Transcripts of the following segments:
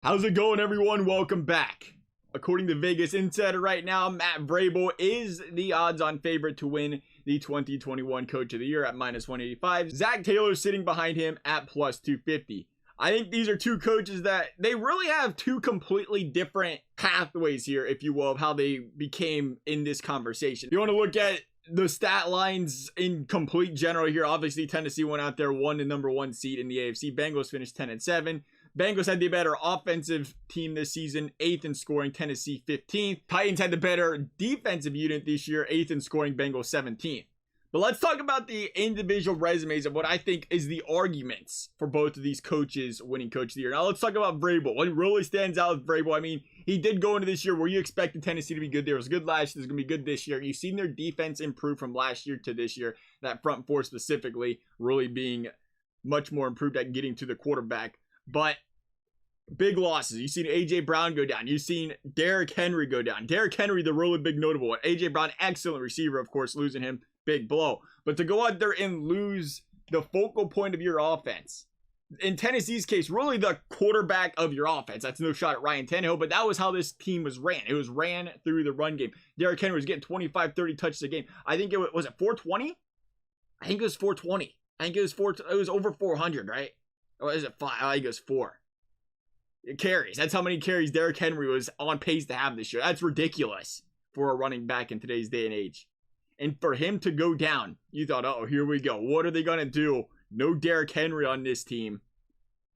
How's it going, everyone? Welcome back. According to Vegas Insider right now, Matt Vrabel is the odds-on favorite to win the 2021 Coach of the Year at -185. Zach Taylor sitting behind him at +250. I think these are two coaches that they really have two completely different pathways here, if you will, of how they became in this conversation. You want to look at the stat lines in complete general here. Obviously, Tennessee went out there, won the #1 seed in the AFC. Bengals finished 10-7. Bengals had the better offensive team this season, 8th in scoring, Tennessee 15th. Titans had the better defensive unit this year, 8th in scoring, Bengals 17th. But let's talk about the individual resumes of what I think is the arguments for both of these coaches winning Coach of the Year. Now let's talk about Vrabel. What really stands out with Vrabel, I mean, he did go into this year where you expected Tennessee to be good. There was good last year, there's going to be good this year. You've seen their defense improve from last year to this year. That front four specifically really being much more improved at getting to the quarterback. But big losses. You've seen A.J. Brown go down. You've seen Derrick Henry go down. Derrick Henry, the really big notable one. A.J. Brown, excellent receiver, of course, losing him, big blow. But to go out there and lose the focal point of your offense, in Tennessee's case, really the quarterback of your offense. That's no shot at Ryan Tannehill, but that was how this team was ran. It was ran through the run game. Derrick Henry was getting 25, 30 touches a game. I think it was it 420? I think it was 420. I think it was over 400, right? Or is it 5? I think it was 4. Carries. That's how many carries Derrick Henry was on pace to have this year. That's ridiculous for a running back in today's day and age. And for him to go down, you thought, oh, here we go. What are they going to do? No Derrick Henry on this team.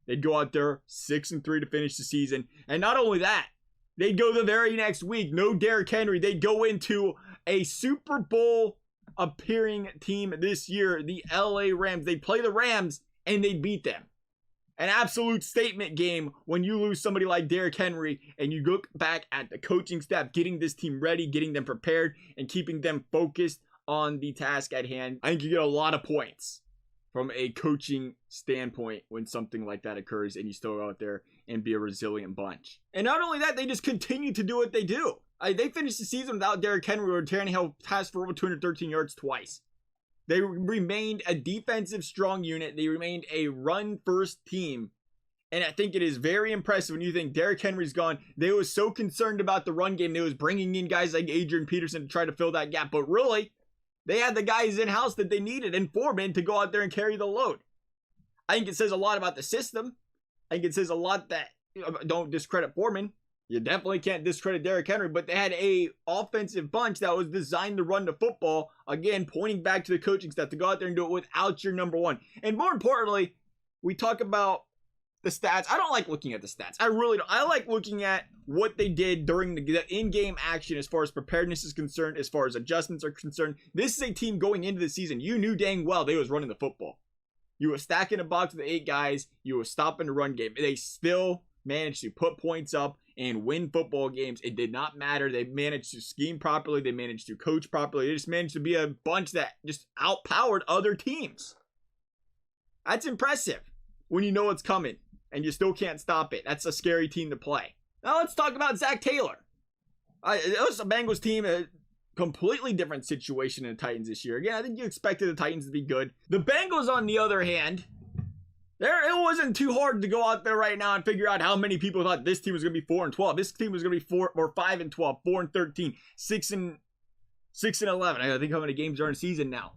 They'd go out there 6-3 to finish the season. And not only that, they'd go the very next week. No Derrick Henry. They'd go into a Super Bowl appearing team this year, the LA Rams. They'd play the Rams and they'd beat them. An absolute statement game when you lose somebody like Derrick Henry and you look back at the coaching staff getting this team ready, getting them prepared, and keeping them focused on the task at hand. I think you get a lot of points from a coaching standpoint when something like that occurs and you still go out there and be a resilient bunch. And not only that, they just continue to do what they do. They finished the season without Derrick Henry, or Tannehill passed for over 213 yards twice. They remained a defensive strong unit. They remained a run-first team. And I think it is very impressive when you think Derrick Henry's gone. They was so concerned about the run game. They was bringing in guys like Adrian Peterson to try to fill that gap. But really, they had the guys in-house that they needed and Foreman to go out there and carry the load. I think it says a lot about the system. I think it says a lot that, don't discredit Foreman. You definitely can't discredit Derrick Henry, but they had a offensive bunch that was designed to run the football. Again, pointing back to the coaching staff to go out there and do it without your #1. And more importantly, we talk about the stats. I don't like looking at the stats. I really don't. I like looking at what they did during the in-game action as far as preparedness is concerned, as far as adjustments are concerned. This is a team going into the season. You knew dang well they was running the football. You were stacking a box with 8 guys. You were stopping the run game. They still managed to put points up and win football games. It did not matter. They managed to scheme properly. They managed to coach properly. They just managed to be a bunch that just outpowered other teams. That's impressive when you know it's coming and you still can't stop it. That's a scary team to play. Now let's talk about Zach Taylor. It was a Bengals team, a completely different situation than the Titans this year. Again, I think you expected the Titans to be good. The Bengals, on the other hand, it wasn't too hard to go out there right now and figure out how many people thought this team was going to be 4-12. This team was going to be 5-12, 4-13, 6-11. I think how many games are in season now.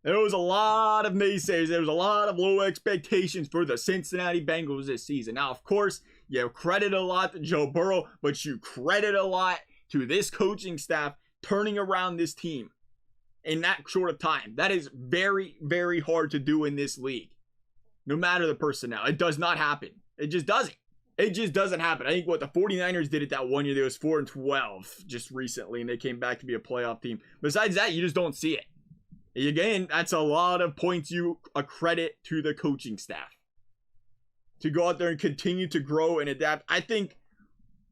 There was a lot of naysayers. There was a lot of low expectations for the Cincinnati Bengals this season. Now, of course, you credit a lot to Joe Burrow, but you credit a lot to this coaching staff turning around this team in that short of time. That is very, very hard to do in this league. No matter the personnel, it does not happen. It just doesn't. It just doesn't happen. I think what the 49ers did it that one year, they was 4-12 just recently, and they came back to be a playoff team. Besides that, you just don't see it. Again, that's a lot of points you accredit to the coaching staff to go out there and continue to grow and adapt. I think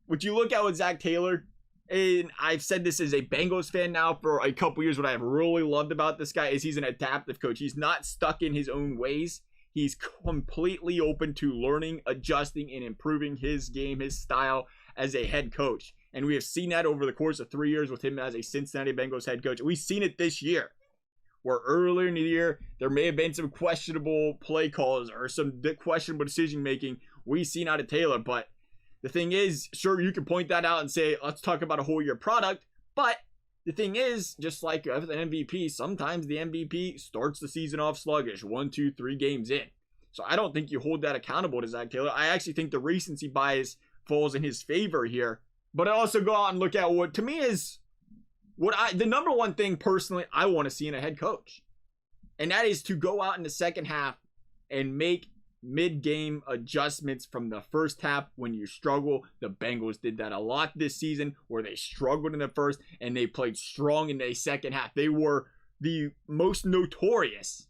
what you look at with Zach Taylor, and I've said this as a Bengals fan now for a couple years, what I've really loved about this guy is he's an adaptive coach. He's not stuck in his own ways. He's completely open to learning, adjusting, and improving his game, his style as a head coach. And we have seen that over the course of 3 years with him as a Cincinnati Bengals head coach. We've seen it this year, where earlier in the year, there may have been some questionable play calls or some questionable decision making we've seen out of Taylor. But The thing is, sure, you can point that out and say, let's talk about a whole year product. But the thing is, just like an MVP, sometimes the MVP starts the season off sluggish, 1, 2, 3 games in. So I don't think you hold that accountable to Zac Taylor. I actually think the recency bias falls in his favor here. But I also go out and look at what, to me, is the number one thing personally I want to see in a head coach. And that is to go out in the second half and make mid-game adjustments from the first half when you struggle. The Bengals did that a lot this season, where they struggled in the first and they played strong in the second half. They were the most notorious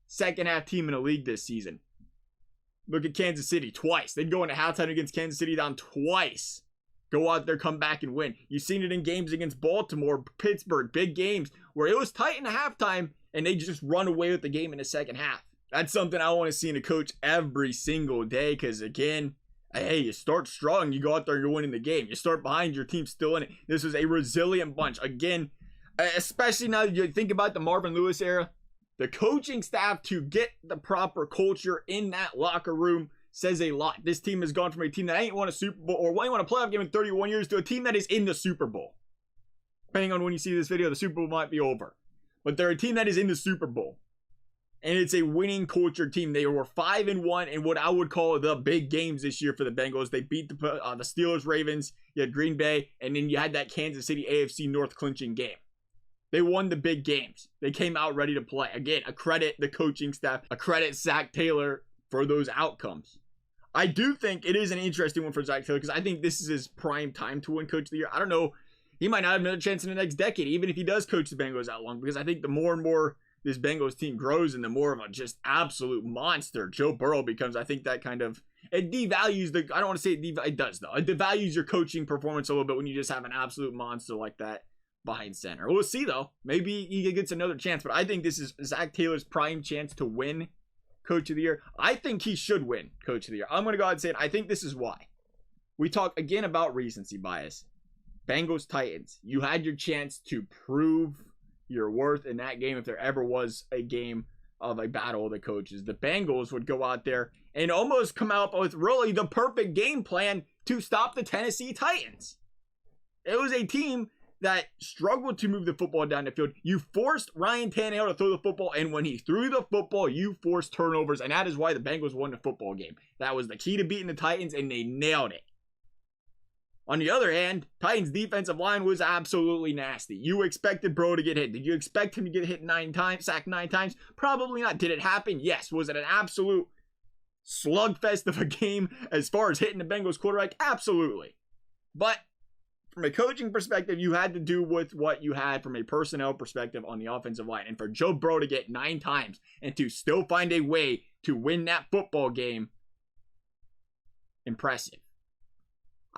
second half team in the league this season. Look at Kansas City twice. They'd go into halftime against Kansas City down twice. Go out there, come back and win. You've seen it in games against Baltimore, Pittsburgh, big games where it was tight in the halftime and they just run away with the game in the second half. That's something I want to see in a coach every single day, because again, hey, you start strong, you go out there, you're winning the game. You start behind, your team's still in it. This was a resilient bunch. Again, especially now that you think about the Marvin Lewis era, the coaching staff to get the proper culture in that locker room says a lot. This team has gone from a team that ain't won a Super Bowl or ain't won a playoff game in 31 years to a team that is in the Super Bowl. Depending on when you see this video, the Super Bowl might be over. But they're a team that is in the Super Bowl. And it's a winning culture team. They were 5-1 in what I would call the big games this year for the Bengals. They beat the Steelers, Ravens, you had Green Bay, and then you had that Kansas City AFC North clinching game. They won the big games. They came out ready to play. Again, a credit the coaching staff, a credit Zac Taylor for those outcomes. I do think it is an interesting one for Zac Taylor, because I think this is his prime time to win Coach of the Year. I don't know. He might not have another chance in the next decade, even if he does coach the Bengals that long, because I think the more and more this Bengals team grows and the more of a just absolute monster Joe Burrow becomes, I think that kind of, it devalues the, I don't want to say it does though. It devalues your coaching performance a little bit when you just have an absolute monster like that behind center. We'll see though. Maybe he gets another chance, but I think this is Zac Taylor's prime chance to win Coach of the Year. I think he should win Coach of the Year. I'm going to go ahead and say it. I think this is why. We talk again about recency bias. Bengals Titans. You had your chance to prove your worth in that game if there ever was a game of a battle of the coaches. The Bengals would go out there and almost come out with really the perfect game plan to stop the Tennessee Titans. It was a team that struggled to move the football down the field. You forced Ryan Tannehill to throw the football, and when he threw the football, you forced turnovers, and that is why the Bengals won the football game. That was the key to beating the Titans, and they nailed it. On the other hand, Titans' defensive line was absolutely nasty. You expected Bro to get hit. Did you expect him to get hit 9 times, sacked 9 times? Probably not. Did it happen? Yes. Was it an absolute slugfest of a game as far as hitting the Bengals quarterback? Absolutely. But from a coaching perspective, you had to do with what you had from a personnel perspective on the offensive line. And for Joe Burrow to get 9 times and to still find a way to win that football game, impressive.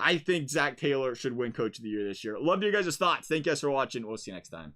I think Zac Taylor should win Coach of the Year this year. Love your guys' thoughts. Thank you guys for watching. We'll see you next time.